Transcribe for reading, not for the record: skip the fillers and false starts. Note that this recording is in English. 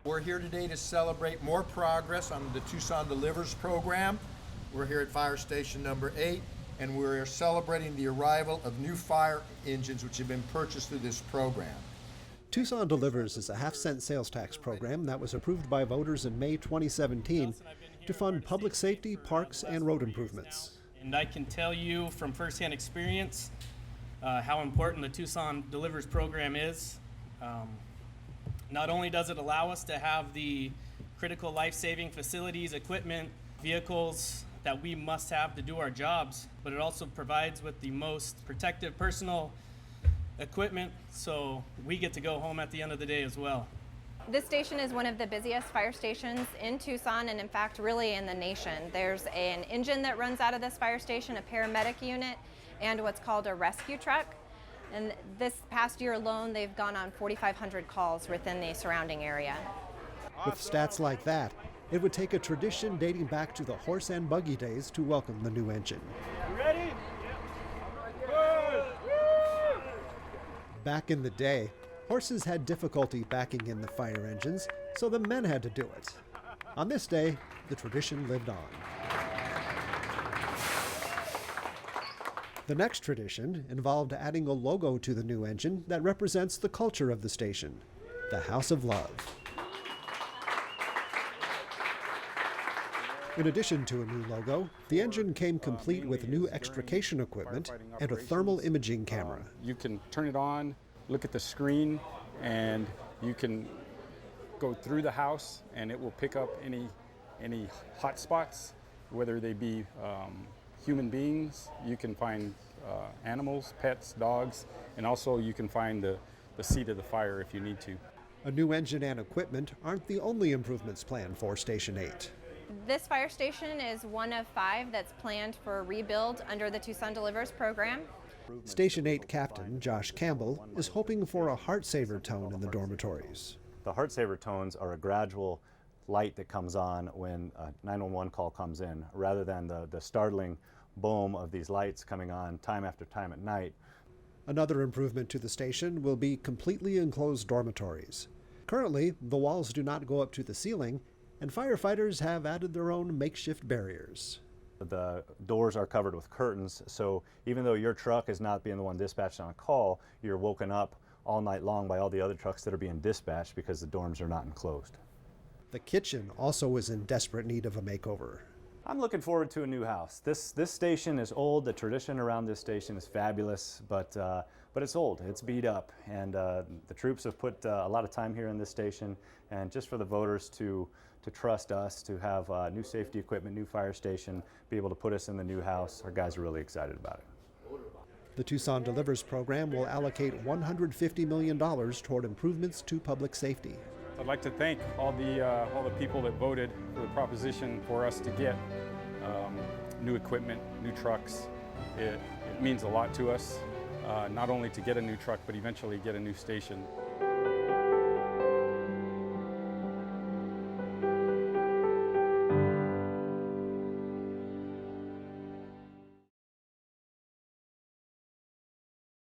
We're here today to celebrate more progress on the Tucson Delivers program. We're here at fire station number 8, and we're celebrating the arrival of new fire engines which have been purchased through this program. Tucson Delivers is a half-cent sales tax program that was approved by voters in May 2017 to fund public safety, parks, and road improvements. And I can tell you from firsthand experience how important the Tucson Delivers program is. Not only does it allow us to have the critical life-saving facilities, equipment, vehicles that we must have to do our jobs, but it also provides with the most protective personal equipment, so we get to go home at the end of the day as well. This station is one of the busiest fire stations in Tucson, and in fact really in the nation. There's an engine that runs out of this fire station, a paramedic unit, and what's called a rescue truck. And this past year alone, they've gone on 4,500 calls within the surrounding area. With stats like that, it would take a tradition dating back to the horse and buggy days to welcome the new engine. You ready? Back in the day, horses had difficulty backing in the fire engines, so the men had to do it. On this day, the tradition lived on. The next tradition involved adding a logo to the new engine that represents the culture of the station, the House of Love. In addition to a new logo, the engine came complete with new extrication equipment and a thermal imaging camera. You can turn it on, look at the screen, and you can go through the house and it will pick up any hot spots, whether they be human beings. You can find animals, pets, dogs, and also you can find the seat of the fire if you need to. A new engine and equipment aren't the only improvements planned for Station 8. This fire station is one of 5 that's planned for a rebuild under the Tucson Delivers program. Station 8 Captain Josh Campbell is hoping for a heart-saver tone in the dormitories. The heart-saver tones are a gradual light that comes on when a 911 call comes in, rather than the startling boom of these lights coming on time after time at night. Another improvement to the station will be completely enclosed dormitories. Currently, the walls do not go up to the ceiling, and firefighters have added their own makeshift barriers. The doors are covered with curtains, so even though your truck is not being the one dispatched on a call, you're woken up all night long by all the other trucks that are being dispatched because the dorms are not enclosed. The kitchen also is in desperate need of a makeover. I'm looking forward to a new house. This station is old. The tradition around this station is fabulous, but it's old. It's beat up, and the troops have put a lot of time here in this station. And just for the voters to trust us to have new safety equipment, new fire station, be able to put us in the new house, our guys are really excited about it. The Tucson Delivers program will allocate $150 million toward improvements to public safety. I'd like to thank all the people that voted for the proposition for us to get new equipment, new trucks. It means a lot to us, not only to get a new truck, but eventually get a new station.